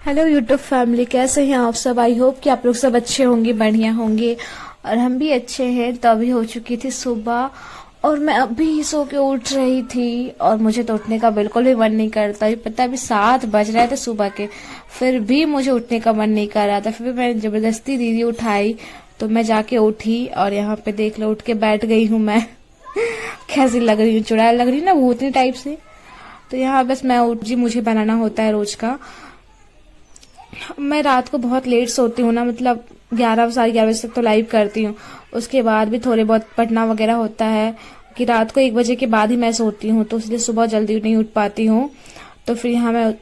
Hello YouTube family, कैसे हैं आप सब। आई होप कि आप लोग सब अच्छे होंगे, बढ़िया होंगे और हम भी अच्छे हैं। तो अभी हो चुकी थी सुबह और मैं अभी सो के उठ रही थी और मुझे तो उठने का बिल्कुल भी मन नहीं करता। अभी पता अभी 7 बज रहे थे सुबह के, फिर भी मुझे उठने का मन नहीं कर रहा था। फिर भी मैंने जबरदस्ती दीदी उठाई तो मैं जाके उठी और यहाँ पे देख लो उठ के बैठ गई हूँ मैं। कैसी लग रही हूँ, चुड़ैल लग रही हूँ ना, भूतनी टाइप से। तो यहाँ बस मैं उठ जी, मुझे बनाना होता है रोज का। मैं रात को बहुत लेट सोती हूँ ना, मतलब 11 साढ़े 11 बजे तक तो लाइव करती हूँ। उसके बाद भी थोड़े बहुत पढ़ना वगैरह होता है कि रात को 1 बजे के बाद ही मैं सोती हूँ, तो इसलिए सुबह जल्दी नहीं उठ पाती हूँ। तो फिर यहाँ मैं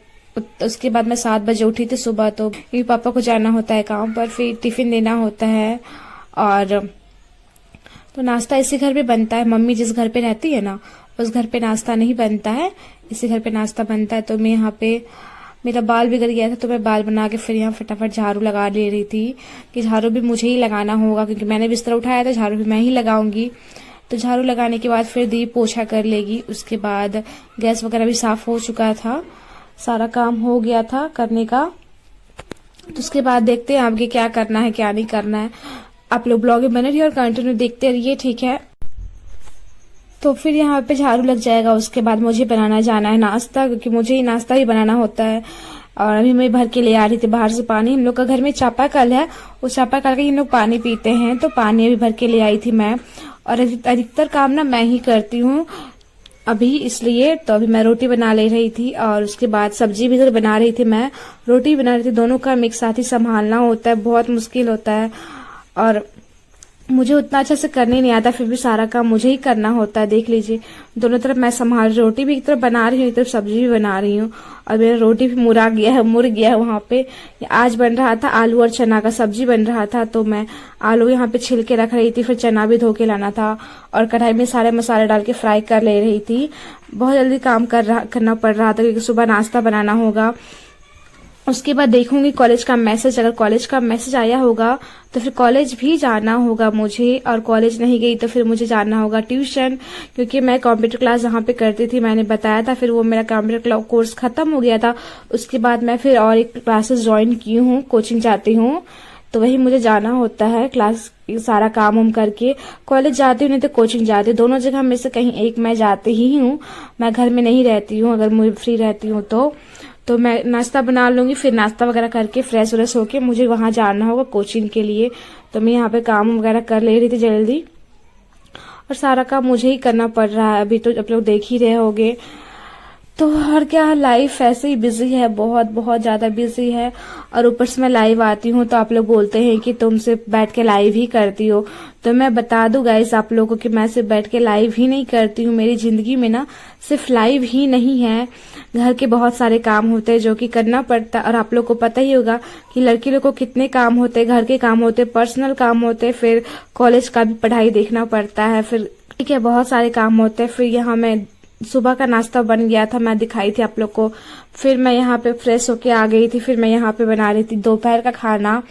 उसके बाद मैं 7 बजे उठी थी सुबह। तो पापा को जाना होता है काम पर, फिर टिफिन देना होता है और तो नाश्ता इसी घर पे बनता है। मम्मी जिस घर पे रहती है ना, उस घर पे नाश्ता नहीं बनता है, इसी घर पे नाश्ता बनता है। तो मैं यहाँ पे, मेरा बाल बिगड़ गया था तो मैं बाल बना के फिर यहाँ फटाफट झाड़ू लगा ले रही थी कि झाड़ू भी मुझे ही लगाना होगा क्योंकि मैंने बिस्तर उठाया था, झाड़ू भी मैं ही लगाऊंगी। तो झाड़ू लगाने के बाद फिर दी पोछा कर लेगी। उसके बाद गैस वगैरह भी साफ हो चुका था, सारा काम हो गया था करने का। तो उसके बाद देखते हैं आगे क्या करना है क्या नहीं करना है। आप लोग ब्लॉग में बने रहिए और कंटिन्यू देखते रहिए, ठीक है। तो फिर यहाँ पे झाड़ू लग जाएगा। उसके बाद मुझे बनाना जाना है नाश्ता, क्योंकि मुझे ही नाश्ता ही बनाना होता है। और अभी मैं भर के ले आ रही थी बाहर से पानी। हम लोग का घर में चापाकल है, उस चापाकल का हम लोग पानी पीते हैं, तो पानी अभी भर के ले आई थी मैं। और अधिकतर काम ना मैं ही करती हूँ अभी, इसलिए। तो अभी मैं रोटी बना ले रही थी और उसके बाद सब्जी भी बना रही थी, मैं रोटी बना रही थी। दोनों का एक साथ ही संभालना होता है, बहुत मुश्किल होता है और मुझे उतना अच्छा से करने नहीं आता, फिर भी सारा काम मुझे ही करना होता है। देख लीजिए, दोनों तरफ मैं संभाल, रोटी भी एक तरफ बना रही हूँ, एक तरफ सब्जी भी बना रही हूँ। और मेरा रोटी भी मुर गया है वहां पे। आज बन रहा था आलू और चना का सब्जी बन रहा था, तो मैं आलू यहाँ पे छिल के रख रही थी, फिर चना भी धो के लाना था और कढ़ाई में सारे मसाले डाल के फ्राई कर ले रही थी। बहुत जल्दी काम करना पड़ रहा था क्योंकि सुबह नाश्ता बनाना होगा। उसके बाद देखूंगी कॉलेज का मैसेज, अगर कॉलेज का मैसेज आया होगा तो फिर कॉलेज भी जाना होगा मुझे, और कॉलेज नहीं गई तो फिर मुझे जाना होगा ट्यूशन, क्योंकि मैं कंप्यूटर क्लास जहाँ पे करती थी मैंने बताया था, फिर वो मेरा कंप्यूटर कोर्स खत्म हो गया था। उसके बाद मैं फिर और एक क्लासेस ज्वाइन की हूँ, कोचिंग जाती हूँ, तो वही मुझे जाना होता है। क्लास सारा काम उम करके कॉलेज जाती हूँ, नहीं तो कोचिंग जाती हूँ, दोनों जगह में से कहीं एक मैं जाती ही हूँ। मैं घर में नहीं रहती हूँ, अगर मुझे फ्री रहती हूँ तो मैं नाश्ता बना लूंगी, फिर नाश्ता वगैरह करके फ्रेश व्रेश होके मुझे वहां जाना होगा कोचिंग के लिए। तो मैं यहाँ पे काम वगैरह कर ले रही थी जल्दी, और सारा काम मुझे ही करना पड़ रहा है। अभी तो आप लोग देख ही रहे होगे। तो और क्या, लाइफ ऐसे ही बिजी है, बहुत बहुत ज्यादा बिजी है। और ऊपर से मैं लाइव आती हूँ तो आप लोग बोलते हैं कि तुम सिर्फ बैठ के लाइव ही करती हो। तो मैं बता दूं गाइस आप लोगों को कि मैं सिर्फ बैठ के लाइव ही नहीं करती हूँ। मेरी जिंदगी में ना सिर्फ लाइव ही नहीं है, घर के बहुत सारे काम होते हैं जो कि करना पड़ता है। और आप लोग को पता ही होगा कि लड़की लोग को कितने काम होते हैं, घर के काम होते हैं, पर्सनल काम होते हैं, फिर कॉलेज का भी पढ़ाई देखना पड़ता है, फिर ठीक है बहुत सारे काम होते हैं। फिर यहाँ मैं सुबह का नाश्ता बन गया था, मैं दिखाई थी आप लोग को। फिर मैं यहाँ पे फ्रेश होके आ गई थी, फिर मैं यहाँ पे बना रही थी दोपहर का खाना।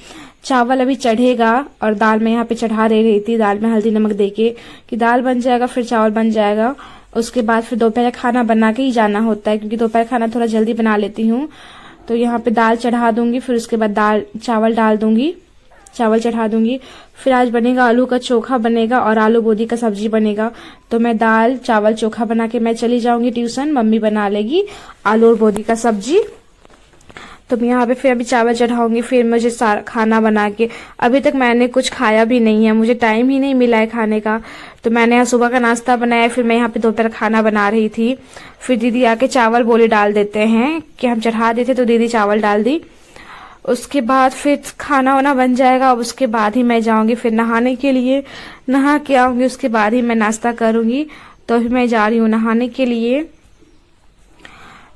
चावल अभी चढ़ेगा और दाल मैं यहाँ पे चढ़ा दे रही थी, दाल में हल्दी नमक देके कि दाल बन जाएगा, फिर चावल बन जाएगा। उसके बाद फिर दोपहर का खाना बना के ही जाना होता है, क्योंकि दोपहर खाना थोड़ा जल्दी बना लेती हूँ। तो यहाँ पे दाल चढ़ा दूंगी, फिर उसके बाद चावल डाल दूंगी, चावल चढ़ा दूंगी। फिर आज बनेगा आलू का चोखा बनेगा और आलू बोदी का सब्जी बनेगा। तो मैं दाल चावल चोखा बना के मैं चली जाऊंगी ट्यूशन, मम्मी बना लेगी आलू और बोदी का सब्जी। तो मैं यहाँ पे फिर अभी चावल चढ़ाऊंगी, फिर मुझे सारा खाना बना के, अभी तक मैंने कुछ खाया भी नहीं है, मुझे टाइम ही नहीं मिला है खाने का। तो मैंने यहाँ सुबह का नाश्ता बनाया, फिर मैं यहाँ पे दोपहर खाना बना रही थी। फिर दीदी आके चावल बोले डाल देते हैं कि हम चढ़ा देते, तो दीदी चावल डाल दी। उसके बाद फिर खाना वाना बन जाएगा, उसके बाद ही मैं जाऊंगी फिर नहाने के लिए, नहा के आऊंगी, उसके बाद ही मैं नाश्ता करूंगी। तो अभी मैं जा रही हूँ नहाने के लिए,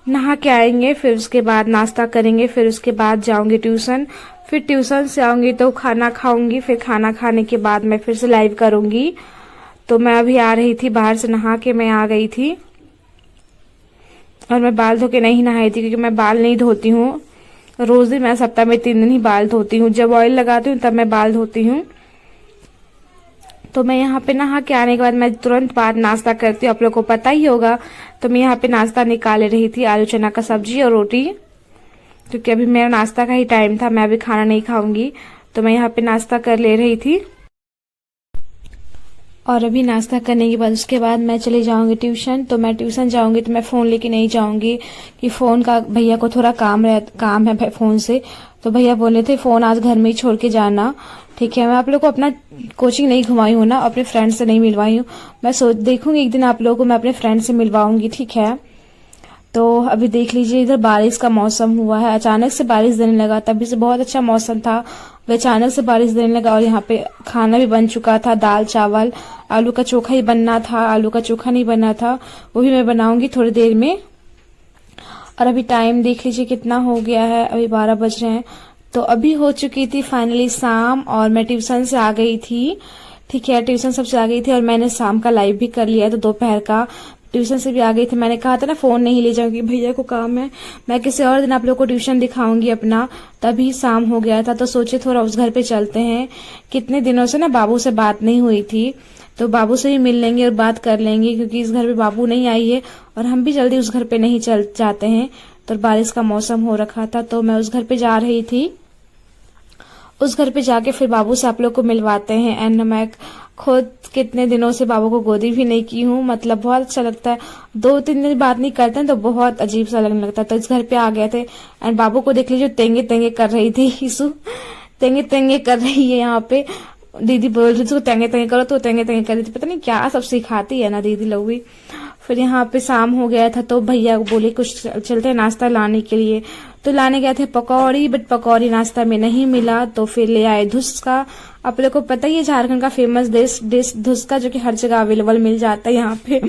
नहा के आएंगे, फिर उसके बाद नाश्ता करेंगे, फिर उसके बाद जाऊंगी ट्यूशन। फिर ट्यूशन से आऊंगी तो खाना खाऊंगी, फिर खाना खाने के बाद मैं फिर से लाइव करूंगी। तो मैं अभी आ रही थी बाहर से, नहा के मैं आ गई थी और मैं बाल धो के नहीं नहाई थी, क्योंकि मैं बाल नहीं धोती हूँ रोज ही, मैं सप्ताह में 3 दिन ही बाल धोती हूँ। जब ऑयल लगाती हूँ तब मैं बाल धोती हूँ। तो मैं यहाँ पे नहा के आने के बाद मैं तुरंत बाद नाश्ता करती हूँ, आप लोग को पता ही होगा। तो मैं यहाँ पे नाश्ता निकाल रही थी, आलू चना का सब्जी और रोटी। क्योंकि अभी मेरा नाश्ता का ही टाइम था, मैं अभी खाना नहीं खाऊंगी, तो मैं यहाँ पे नाश्ता कर ले रही थी। और अभी नाश्ता करने के बाद उसके बाद मैं चली जाऊंगी ट्यूशन। तो मैं ट्यूशन जाऊंगी तो मैं फ़ोन लेके नहीं जाऊंगी कि फ़ोन का भैया को थोड़ा काम है फ़ोन से। तो भैया बोले थे फ़ोन आज घर में ही छोड़ के जाना। ठीक है, मैं आप लोग को अपना कोचिंग नहीं घुमाई हूँ ना, अपने फ्रेंड से नहीं मिलवाई हूँ। मैं देखूंगी एक दिन आप लोगों को मैं अपने फ्रेंड से मिलवाऊंगी। ठीक है, तो अभी देख लीजिए इधर बारिश का मौसम हुआ है, अचानक से बारिश देने लगा। तभी से बहुत अच्छा मौसम था, वे अचानक से बारिश देने लगा। और यहाँ पे खाना भी बन चुका था, दाल चावल, आलू का चोखा ही बनना था, आलू का चोखा नहीं बना था, वो भी मैं बनाऊंगी थोड़ी देर में। और अभी टाइम देख लीजिए कितना हो गया है, अभी 12 बज रहे हैं। तो अभी हो चुकी थी फाइनली शाम, और मैं ट्यूशन से आ गई थी। ठीक है, ट्यूशन सबसे आ गई थी और मैंने शाम का लाइव भी कर लिया, तो दोपहर का ट्यूशन से भी आ गई थी। मैंने कहा था ना फोन नहीं ले जाऊंगी, भैया को काम है, मैं किसी और दिन आप लोग को ट्यूशन दिखाऊंगी अपना। तभी शाम हो गया था, तो सोचे थोड़ा उस घर पे चलते हैं। कितने दिनों से ना बाबू से बात नहीं हुई थी, तो बाबू से भी मिल लेंगे और बात कर लेंगे, क्योंकि इस घर पे बाबू नहीं आई है और हम भी जल्दी उस घर पे नहीं चल जाते हैं। तो बारिश का मौसम हो रखा था, तो मैं उस घर पे जा रही थी। उस घर पे जाके फिर बाबू से आप लोग को मिलवाते हैं। एंड मैं खुद कितने दिनों से बाबू को गोदी भी नहीं की हूँ, मतलब बहुत अच्छा लगता है। 2-3 दिन बात नहीं करते हैं तो बहुत अजीब सा लगने लगता है। तो इस घर पे आ गए थे एंड बाबू को देख लीजिए तेंगे तेंगे कर रही थी। ईसु तेंगे तेंगे कर रही है यहाँ पे, दीदी बोल रही थी तेंगे तेंगे करो, तो तेंगे तेंगे कर रही थी। पता नहीं क्या सब सिखाती है ना दीदी लोग भी। फिर यहाँ पे शाम हो गया था, तो भैया बोले कुछ चलते हैं नाश्ता लाने के लिए। तो लाने गए थे पकौड़ी, बट पकौड़ी नाश्ता में नहीं मिला, तो फिर ले आए धुसका। आप लोग को पता ही है झारखंड का फेमस डिश धुसका, जो कि हर जगह अवेलेबल मिल जाता है यहाँ पे।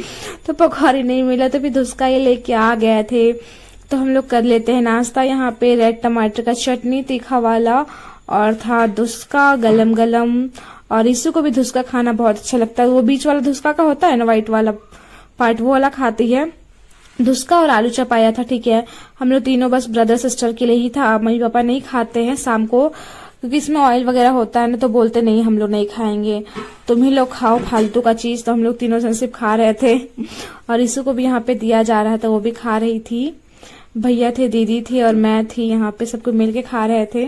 तो पकौड़ी नहीं मिला, तो फिर धुसका ये लेके आ गए थे। तो हम लोग कर लेते हैं नाश्ता। यहाँ पे रेड टमाटर का चटनी तीखा वाला, और था धुसका गलम गलम। और इसू को भी धुसका खाना बहुत अच्छा लगता है, वो बीच वाला धुसका का होता है ना व्हाइट वाला पार्ट, वो वाला खाती है। धुसका और आलू चप आया था। ठीक है, हम लोग तीनों बस ब्रदर सिस्टर के लिए ही था, मम्मी पापा नहीं खाते हैं शाम को, क्योंकि इसमें ऑयल वगैरह होता है ना, तो बोलते नहीं हम लोग नहीं खाएंगे, तुम ही लोग खाओ फालतू का चीज। तो हम लोग तीनों जन सिर्फ खा रहे थे, और इसू को भी यहाँ पे दिया जा रहा था, वो भी खा रही थी। भैया थे, दीदी थी और मैं थी, यहाँ पे सबको मिलके खा रहे थे।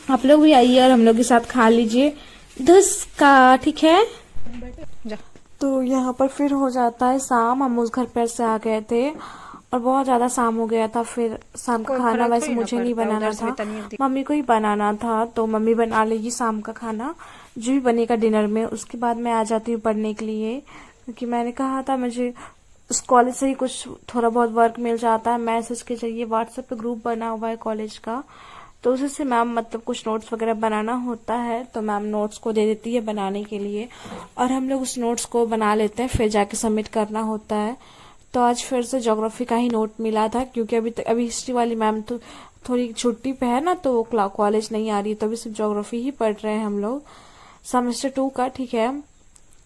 आप लोग भी आइए और हम लोग के साथ खा लीजिए धुसका। ठीक है, तो यहाँ पर फिर हो जाता है शाम। हम उस घर पर से आ गए थे और बहुत ज्यादा शाम हो गया था। फिर शाम का खाना वैसे मुझे नहीं बनाना था, मम्मी को ही बनाना था, तो मम्मी बना लेगी शाम का खाना जो भी बनेगा डिनर में। उसके बाद मैं आ जाती हूँ पढ़ने के लिए, क्योंकि मैंने कहा था मुझे उस कॉलेज से ही कुछ थोड़ा बहुत वर्क मिल जाता है। मैसेज के जरिए व्हाट्सएप पे ग्रुप बना हुआ है कॉलेज का, तो उसी से मैम मतलब कुछ नोट्स वगैरह बनाना होता है, तो मैम नोट्स को दे देती है बनाने के लिए, और हम लोग उस नोट्स को बना लेते हैं, फिर जाके सबमिट करना होता है। तो आज फिर से ज्योग्राफी का ही नोट मिला था, क्योंकि अभी हिस्ट्री वाली मैम तो थोड़ी छुट्टी पे है ना, तो वो कॉलेज नहीं आ रही, तो अभी सिर्फ ज्योग्राफी ही पढ़ रहे हैं हम लोग सेमेस्टर 2 का। ठीक है,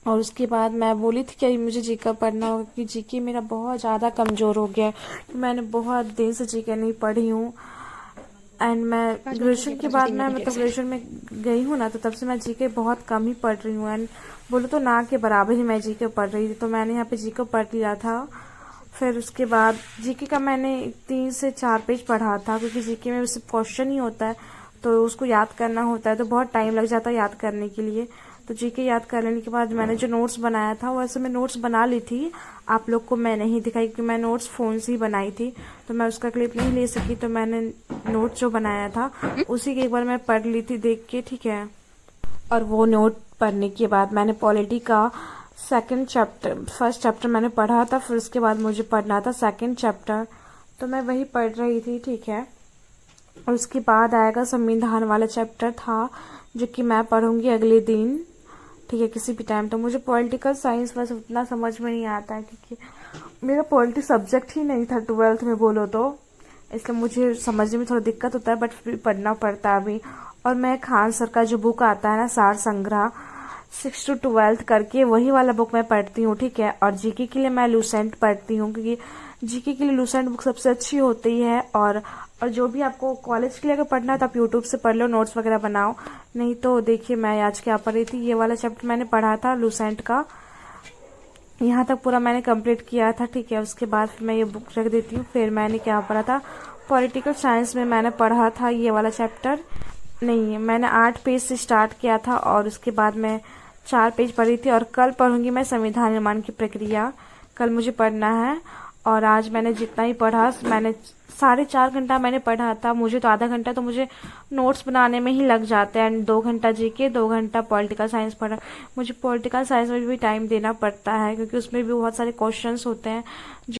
और उसके बाद मैं बोली थी कि अभी मुझे जीके पढ़ना होगा, क्योंकि जीके मेरा बहुत ज़्यादा कमज़ोर हो गया है। मैंने बहुत दिन से जीके नहीं पढ़ी हूँ, एंड मैं ग्रेजुएशन के बाद मैं मतलब ग्रेजुएशन में गई हूँ ना, तो तब से मैं जीके बहुत कम ही पढ़ रही हूँ। एंड बोलो तो ना के बराबर ही मैं जीके पढ़ रही थी, तो मैंने यहाँ पे जीके पढ़ लिया था। फिर उसके बाद जीके का मैंने 3 से 4 पेज पढ़ा था, क्योंकि जीके में सिर्फ क्वेश्चन ही होता है, तो उसको याद करना होता है, तो बहुत टाइम लग जाता है याद करने के लिए। तो जीके याद कर लेने के बाद मैंने जो नोट्स बनाया था, वैसे मैं नोट्स बना ली थी, आप लोग को मैं नहीं दिखाई, क्योंकि मैं नोट्स फोन से ही बनाई थी, तो मैं उसका क्लिप नहीं ले सकी। तो मैंने नोट जो बनाया था उसी की एक बार मैं पढ़ ली थी देख के। ठीक है, और वो नोट पढ़ने के बाद मैंने पॉलिटी का फर्स्ट चैप्टर मैंने पढ़ा था, फिर उसके बाद मुझे पढ़ना था सेकंड चैप्टर, तो मैं वही पढ़ रही थी। ठीक है, और उसके बाद आएगा संविधान वाला चैप्टर था, जो कि मैं पढ़ूंगी अगले दिन। ठीक है, किसी भी टाइम। तो मुझे पॉलिटिकल साइंस बस उतना समझ में नहीं आता है, क्योंकि मेरा पॉलिटिक्स सब्जेक्ट ही नहीं था 12th में बोलो तो, इसलिए मुझे समझने में थोड़ा दिक्कत होता है, बट फिर पढ़ना पड़ता है अभी। और मैं खान सर का जो बुक आता है ना, सार संग्रह 6 to 12 करके, वही वाला बुक मैं पढ़ती हूँ। ठीक है, और जीके के लिए मैं लूसेंट पढ़ती हूँ, क्योंकि जीके के लिए लूसेंट बुक सबसे अच्छी होती है। और जो भी आपको कॉलेज के लिए अगर पढ़ना है तो आप यूट्यूब से पढ़ लो, नोट्स वगैरह बनाओ। नहीं तो देखिए मैं आज क्या पढ़ रही थी, ये वाला चैप्टर मैंने पढ़ा था लूसेंट का, यहाँ तक पूरा मैंने कंप्लीट किया था। ठीक है, उसके बाद फिर मैं ये बुक रख देती हूँ। फिर मैंने क्या पढ़ा था, पॉलिटिकल साइंस में मैंने पढ़ा था ये वाला चैप्टर। नहीं, मैंने 8 पेज से स्टार्ट किया था और उसके बाद मैं 4 पेज पढ़ी थी। और कल पढ़ूंगी मैं संविधान निर्माण की प्रक्रिया, कल मुझे पढ़ना है। और आज मैंने जितना ही पढ़ा, मैंने 4.5 घंटा मैंने पढ़ा था। मुझे तो आधा घंटा तो मुझे नोट्स बनाने में ही लग जाता है, एंड 2 घंटा जीके, 2 घंटा पॉलिटिकल साइंस पढ़ा। मुझे पॉलिटिकल साइंस में भी टाइम देना पड़ता है क्योंकि उसमें भी बहुत सारे क्वेश्चंस होते हैं